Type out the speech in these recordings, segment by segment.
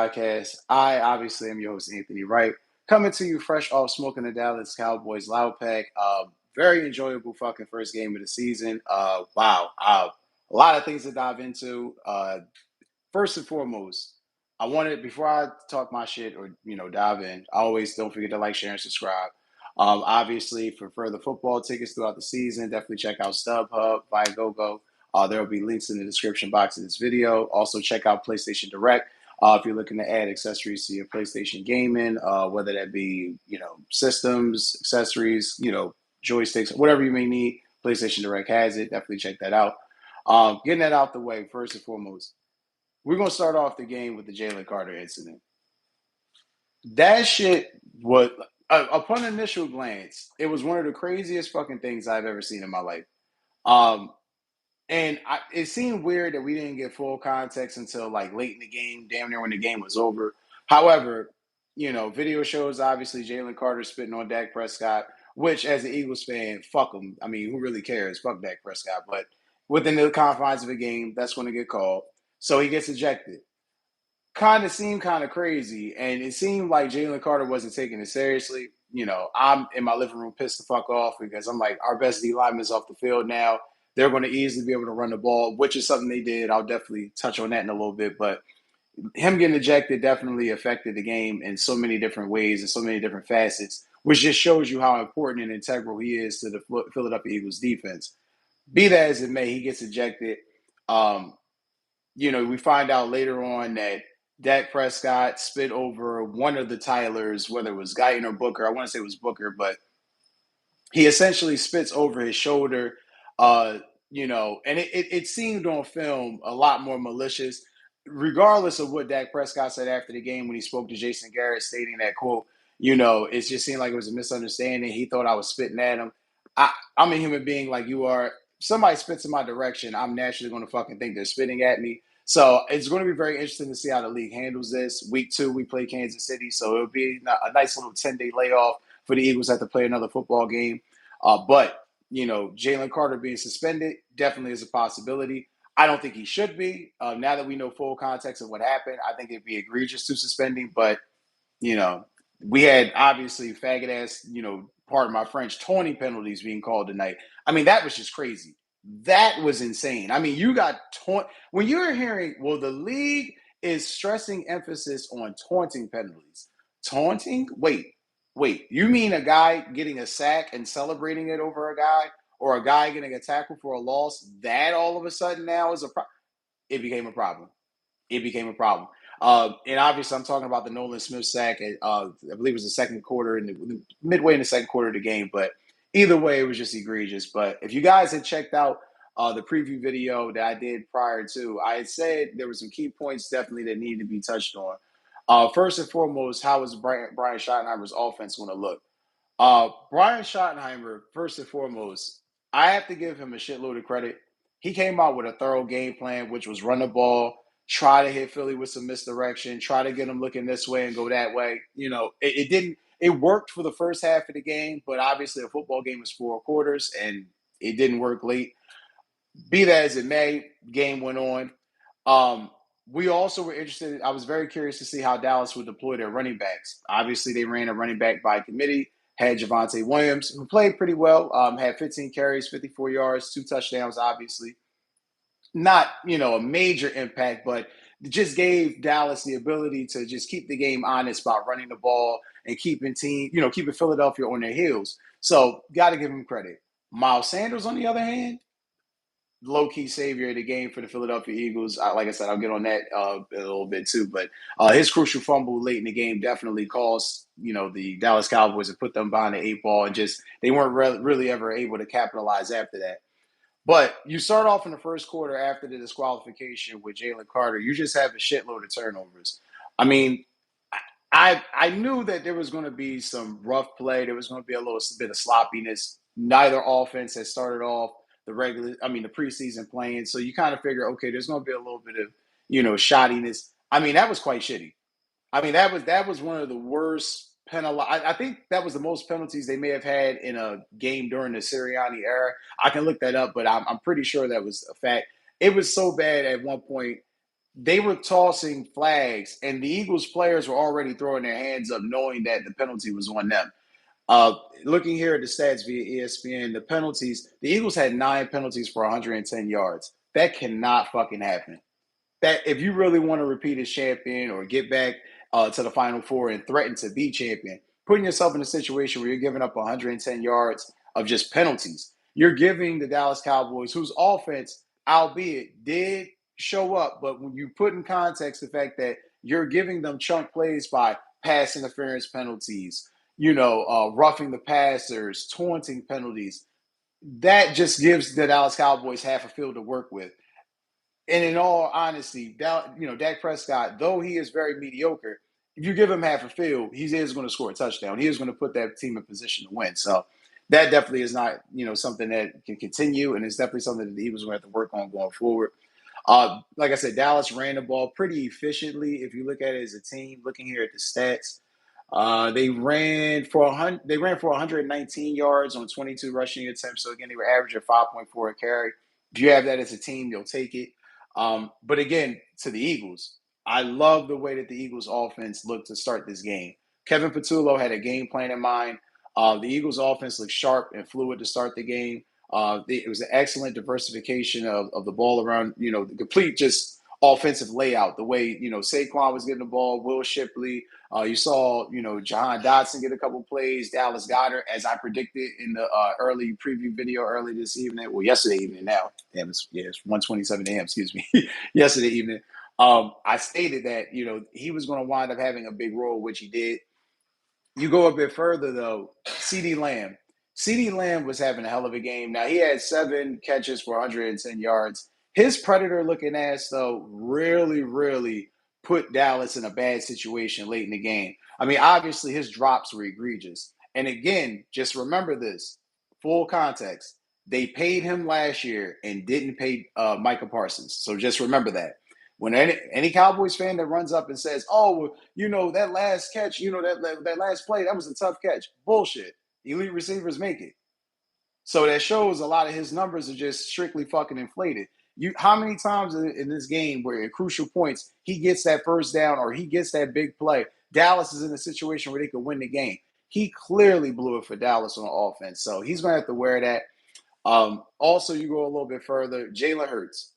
podcast. I obviously am your host, Anthony Wright, coming to you fresh off smoking the Dallas Cowboys loud pack. Very enjoyable fucking first game of the season. Wow. A lot of things to dive into. First and foremost, I wanted, before I talk my shit or, dive in, I always don't forget to like, share, and subscribe. Obviously, for further football tickets throughout the season, definitely check out StubHub, Viagogo. There will be links in the description box of this video. Also, check out PlayStation Direct if you're looking to add accessories to your PlayStation gaming, whether that be, systems, accessories, joysticks, whatever you may need. PlayStation Direct has it. Definitely check that out. Getting that out the way, first and foremost, we're going to start off the game with the Jalen Carter incident. That shit was, upon initial glance, it was one of the craziest fucking things I've ever seen in my life. It seemed weird that we didn't get full context until like late in the game, damn near when the game was over. However, video shows obviously Jalen Carter spitting on Dak Prescott, which as an Eagles fan, fuck him. I mean, who really cares? Fuck Dak Prescott. But within the confines of the game, that's going to get called. So he gets ejected. Kind of seemed kind of crazy, and it seemed like Jalen Carter wasn't taking it seriously. I'm in my living room pissed the fuck off because I'm like, our best D lineman's off the field now. They're going to easily be able to run the ball, which is something they did. I'll definitely touch on that in a little bit, but him getting ejected definitely affected the game in so many different ways and so many different facets, which just shows you how important and integral he is to the Philadelphia Eagles defense. Be that as it may, he gets ejected. We find out later on that Dak Prescott spit over one of the Tylers, whether it was Guyton or Booker. I want to say it was Booker, but he essentially spits over his shoulder, and it seemed on film a lot more malicious, regardless of what Dak Prescott said after the game when he spoke to Jason Garrett, stating that, quote, it just seemed like it was a misunderstanding. He thought I was spitting at him. I'm a human being like you are. Somebody spits in my direction, I'm naturally going to fucking think they're spitting at me. So it's going to be very interesting to see how the league handles this. Week 2, we play Kansas City, so it'll be a nice little 10-day layoff for the Eagles have to play another football game. But Jalen Carter being suspended definitely is a possibility. I don't think he should be. Now that we know full context of what happened, I think it'd be egregious to suspending. But, we had obviously faggot ass, pardon my French, 20 penalties being called tonight. I mean, that was just crazy. That was insane. I mean, you got when you're hearing, well, the league is stressing emphasis on taunting penalties. Taunting? Wait. You mean a guy getting a sack and celebrating it over a guy, or a guy getting a tackle for a loss? That all of a sudden now is it became a problem. It became a problem. And obviously, I'm talking about the Nolan Smith sack. I believe it was the second quarter, midway in the second quarter of the game. But either way, it was just egregious. But if you guys had checked out the preview video that I did prior to, I had said there were some key points definitely that needed to be touched on. First and foremost, how is Brian Schottenheimer's offense going to look? Brian Schottenheimer, first and foremost, I have to give him a shitload of credit. He came out with a thorough game plan, which was run the ball, try to hit Philly with some misdirection, try to get them looking this way and go that way. It didn't. It worked for the first half of the game, but obviously a football game is 4 quarters, and it didn't work late. Be that as it may, game went on. We also were interested. I was very curious to see how Dallas would deploy their running backs. Obviously, they ran a running back by committee. Had Javonte Williams, who played pretty well, had 15 carries, 54 yards, 2 touchdowns, obviously. Not, a major impact, but just gave Dallas the ability to just keep the game honest by running the ball and keeping Philadelphia on their heels. So, got to give him credit. Miles Sanders, on the other hand, low-key savior of the game for the Philadelphia Eagles. Like I said, I'll get on that a little bit too. But his crucial fumble late in the game definitely caused, the Dallas Cowboys to put them behind the 8 ball, and just they weren't really ever able to capitalize after that. But you start off in the first quarter after the disqualification with Jalen Carter, you just have a shitload of turnovers. I mean, I knew that there was going to be some rough play. There was going to be a little bit of sloppiness. Neither offense has started off the preseason playing. So you kind of figure, okay, there's going to be a little bit of, shoddiness. I mean, that was quite shitty. I mean, that was one of the worst penalty. I think that was the most penalties they may have had in a game during the Sirianni era. I can look that up, but I'm pretty sure that was a fact. It was so bad at one point. they were tossing flags, and the Eagles players were already throwing their hands up, knowing that the penalty was on them. Uh, Looking here at the stats via ESPN, the penalties, the Eagles had 9 penalties for 110 yards. That cannot fucking happen. That if you really want to repeat as champion or get back to the Final Four and threaten to be champion, putting yourself in a situation where you're giving up 110 yards of just penalties, you're giving the Dallas Cowboys, whose offense, albeit did show up, but when you put in context the fact that you're giving them chunk plays by pass interference penalties, roughing the passers, taunting penalties, that just gives the Dallas Cowboys half a field to work with. And in all honesty, Dak Prescott, though he is very mediocre, if you give him half a field, he is going to score a touchdown. He is going to put that team in position to win. So that definitely is not, something that can continue, and it's definitely something that the Eagles will have to work on going forward. Like I said, Dallas ran the ball pretty efficiently. If you look at it as a team, looking here at the stats, they ran for 100. They ran for 119 yards on 22 rushing attempts. So again, they were averaging 5.4 a carry. If you have that as a team, you'll take it. But again, to the Eagles, I love the way that the Eagles offense looked to start this game. Kevin Patullo had a game plan in mind. The Eagles offense looked sharp and fluid to start the game. It was an excellent diversification of the ball around, the complete just offensive layout. The way, Saquon was getting the ball, Will Shipley. You saw, Jahan Dotson get a couple plays, Dallas Goedert, as I predicted in the early preview video early this evening. Well, yesterday evening now. Damn, it's 1:27 a.m., excuse me. Yesterday evening. I stated that, he was going to wind up having a big role, which he did. You go a bit further, though, CeeDee Lamb. CeeDee Lamb was having a hell of a game. Now, he had 7 catches for 110 yards. His predator-looking ass, though, really, really put Dallas in a bad situation late in the game. I mean, obviously, his drops were egregious. And again, just remember this, full context. They paid him last year and didn't pay Micah Parsons. So just remember that. When any Cowboys fan that runs up and says, "Oh, well, that last catch, that last play, that was a tough catch," bullshit. Elite receivers make it. So that shows a lot of his numbers are just strictly fucking inflated. How many times in this game where at crucial points he gets that first down or he gets that big play, Dallas is in a situation where they could win the game. He clearly blew it for Dallas on offense, so he's going to have to wear that. Also, you go a little bit further, Jalen Hurts,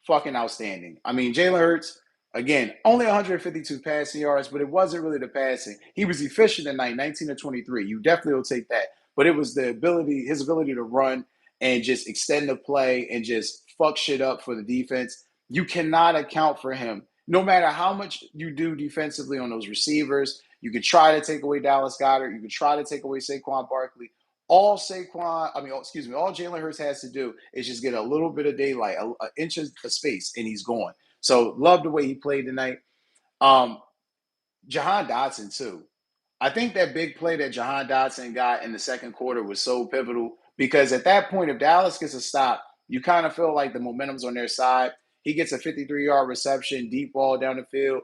fucking outstanding. I mean, Jalen Hurts, again, only 152 passing yards, but it wasn't really the passing. He was efficient tonight, 19 to 23. You definitely will take that. But it was his ability to run and just extend the play and just fuck shit up for the defense. You cannot account for him. No matter how much you do defensively on those receivers, you could try to take away Dallas Goedert. You could try to take away Saquon Barkley. All Jalen Hurts has to do is just get a little bit of daylight, an inch of space, and he's gone. So love the way he played tonight. Um, Jahan Dotson too. I think that big play that Jahan Dotson got in the second quarter was so pivotal because at that point, if Dallas gets a stop, you kind of feel like the momentum's on their side. He gets a 53-yard reception, deep ball down the field,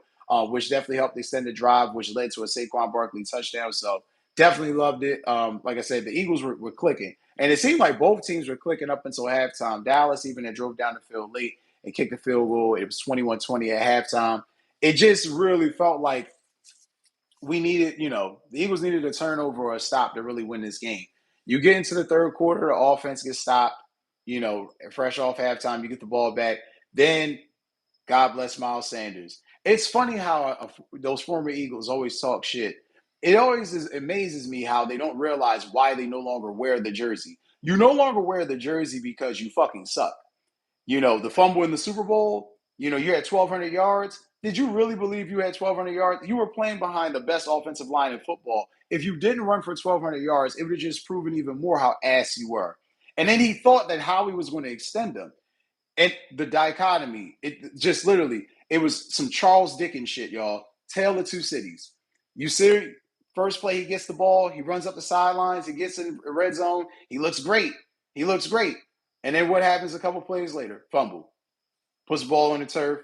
which definitely helped extend the drive, which led to a Saquon Barkley touchdown. So definitely loved it. Like I said, the Eagles were clicking. And it seemed like both teams were clicking up until halftime. Dallas even had drove down the field late and kicked the field goal. It was 21-20 at halftime. It just really felt like we needed, the Eagles needed a turnover or a stop to really win this game. You get into the third quarter, the offense gets stopped, fresh off halftime, you get the ball back. Then, God bless Miles Sanders. It's funny how those former Eagles always talk shit. It always amazes me how they don't realize why they no longer wear the jersey. You no longer wear the jersey because you fucking suck. The fumble in the Super Bowl, you had 1,200 yards. Did you really believe you had 1,200 yards? You were playing behind the best offensive line in football. If you didn't run for 1,200 yards, it would have just proven even more how ass you were. And then he thought that Howie was going to extend them. And the dichotomy, it just literally, it was some Charles Dickens shit, y'all. Tale of Two Cities. You see, first play, he gets the ball, he runs up the sidelines, he gets in the red zone, he looks great. He looks great. And then what happens a couple plays later? Fumble. Puts the ball on the turf.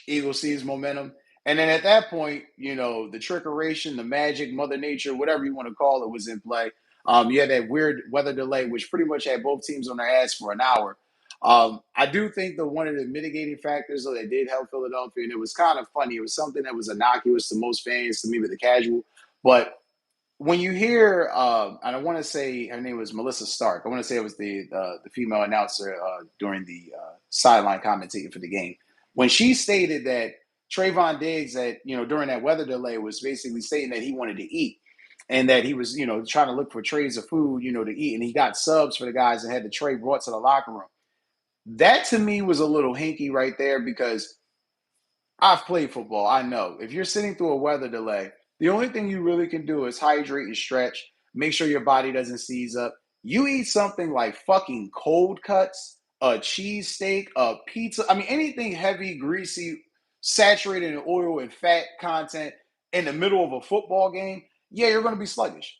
Eagle sees momentum. And then at that point, the trickeration, the magic, Mother Nature, whatever you want to call it, was in play. You had that weird weather delay, which pretty much had both teams on their ass for an hour. I do think that one of the mitigating factors though that did help Philadelphia, and it was kind of funny. It was something that was innocuous to most fans, to me, with the casual. But when you hear, and I want to say her name was Melissa Stark. I want to say it was the female announcer during the sideline commentating for the game. When she stated that Trayvon Diggs, that during that weather delay, was basically stating that he wanted to eat, and that he was trying to look for trays of food to eat, and he got subs for the guys and had the tray brought to the locker room. That to me was a little hinky right there because I've played football. I know if you're sitting through a weather delay, the only thing you really can do is hydrate and stretch, make sure your body doesn't seize up. You eat something like fucking cold cuts, a cheesesteak, a pizza. I mean, anything heavy, greasy, saturated in oil and fat content in the middle of a football game, yeah, you're going to be sluggish.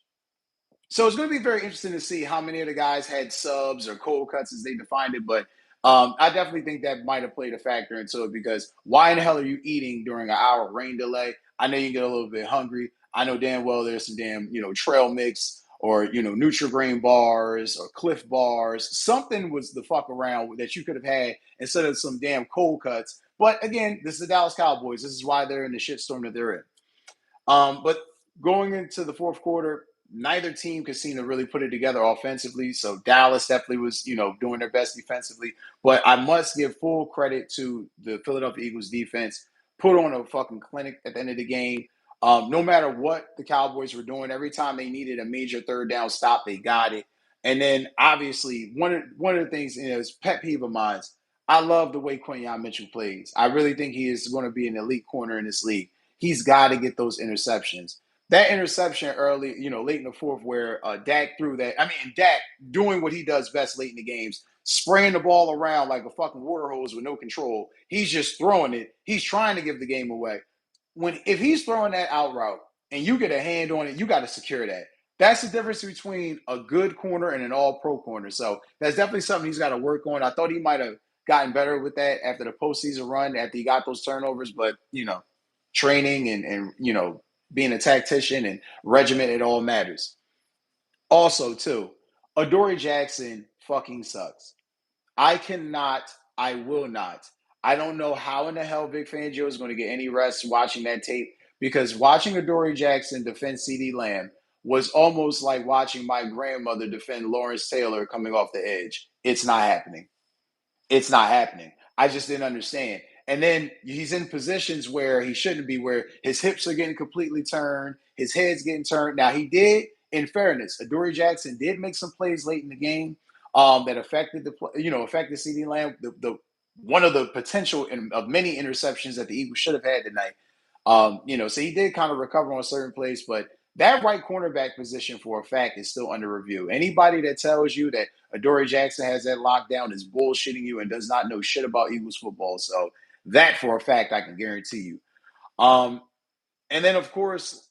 So it's going to be very interesting to see how many of the guys had subs or cold cuts as they defined it. But I definitely think that might have played a factor into it because why in the hell are you eating during an hour rain delay? I know you get a little bit hungry. I know damn well there's some damn, trail mix or, Nutri-Grain bars or Cliff bars. Something was the fuck around that you could have had instead of some damn cold cuts. But again, this is the Dallas Cowboys. This is why they're in the shitstorm that they're in. But going into the fourth quarter, neither team could seem to really put it together offensively. So Dallas definitely was, doing their best defensively. But I must give full credit to the Philadelphia Eagles defense. Put on a fucking clinic at the end of the game. No matter what the Cowboys were doing, every time they needed a major third down stop, they got it. And then obviously one of the things is pet peeve of mine. I love the way Quinyon Mitchell plays. I really think he is going to be an elite corner in this league. He's got to get those interceptions. That interception early, late in the fourth, where Dak threw that. I mean, Dak doing what he does best late in the games, spraying the ball around like a fucking water hose with no control. He's just throwing it. He's trying to give the game away. If he's throwing that out route and you get a hand on it, you got to secure that. That's the difference between a good corner and an all-pro corner. So that's definitely something he's got to work on. I thought he might have gotten better with that after the postseason run, after he got those turnovers, but training and being a tactician and regiment, it all matters. Also, too, Adoree Jackson fucking sucks. I cannot, I will not. I don't know how in the hell Vic Fangio is going to get any rest watching that tape because watching Adoree Jackson defend CeeDee Lamb was almost like watching my grandmother defend Lawrence Taylor coming off the edge. It's not happening. It's not happening. I just didn't understand. And then he's in positions where he shouldn't be, where his hips are getting completely turned, his head's getting turned. Now he did, in fairness, Adoree Jackson did make some plays late in the game that affected affected CeeDee Lamb. The one of the potential of many interceptions that the Eagles should have had tonight. So he did kind of recover on certain plays, but that right cornerback position for a fact is still under review. Anybody that tells you that Adoree Jackson has that lockdown is bullshitting you and does not know shit about Eagles football. So that for a fact I can guarantee you. Um, and then of course,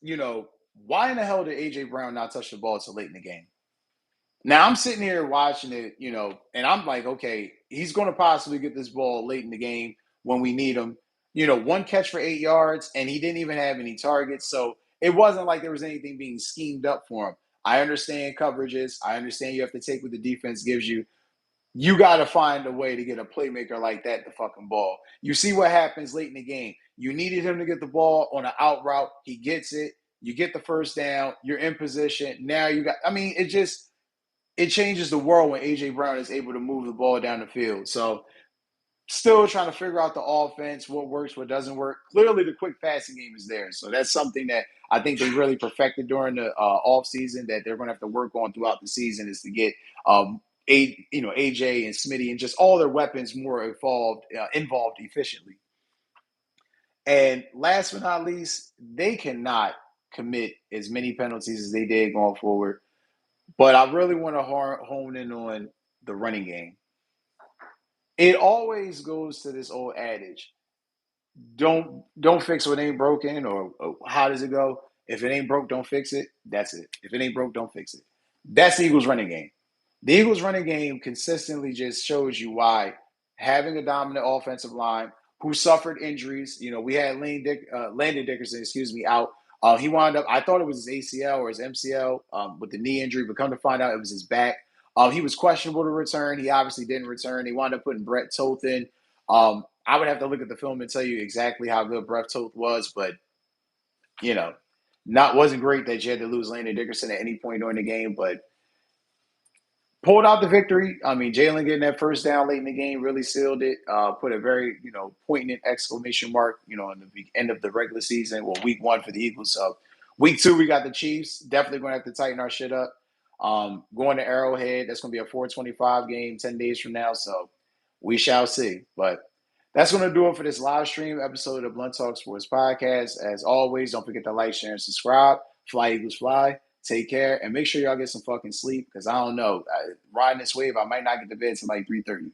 why in the hell did AJ Brown not touch the ball till late in the game? Now I'm sitting here watching it, and I'm like, okay, he's going to possibly get this ball late in the game when we need him. One catch for 8 yards, and he didn't even have any targets. So it wasn't like there was anything being schemed up for him. I understand coverages. I understand you have to take what the defense gives you. You got to find a way to get a playmaker like that the fucking ball. You see what happens late in the game. You needed him to get the ball on an out route. He gets it. You get the first down. You're in position. Now it changes the world when AJ Brown is able to move the ball down the field. So still trying to figure out the offense, what works, what doesn't work. Clearly the quick passing game is there. So that's something that I think they really perfected during the offseason that they're going to have to work on throughout the season is to get AJ and Smitty and just all their weapons more involved efficiently. And last but not least, they cannot commit as many penalties as they did going forward. But I really want to hone in on the running game. It always goes to this old adage: don't fix what ain't broken, or how does it go? If it ain't broke, don't fix it. That's it. If it ain't broke, don't fix it. That's the Eagles running game. The Eagles running game consistently just shows you why having a dominant offensive line who suffered injuries. We had Landon Dickerson, out. He wound up, I thought it was his ACL or his MCL with the knee injury, but come to find out it was his back. He was questionable to return. He obviously didn't return. He wound up putting Brett Toth in. I would have to look at the film and tell you exactly how good Brett Toth was, but you know, wasn't great that you had to lose Landon Dickerson at any point during the game, but pulled out the victory. I mean, Jalen getting that first down late in the game really sealed it. Put a very, poignant exclamation mark, in the end of the regular season. Well, week 1 for the Eagles. So week 2, we got the Chiefs. Definitely going to have to tighten our shit up. Going to Arrowhead, that's going to be a 425 game 10 days from now. So we shall see. But that's going to do it for this live stream episode of Blunt Talk Sports Podcast. As always, don't forget to like, share, and subscribe. Fly Eagles Fly. Take care and make sure y'all get some fucking sleep because I don't know. Riding this wave, I might not get to bed till like 3:30.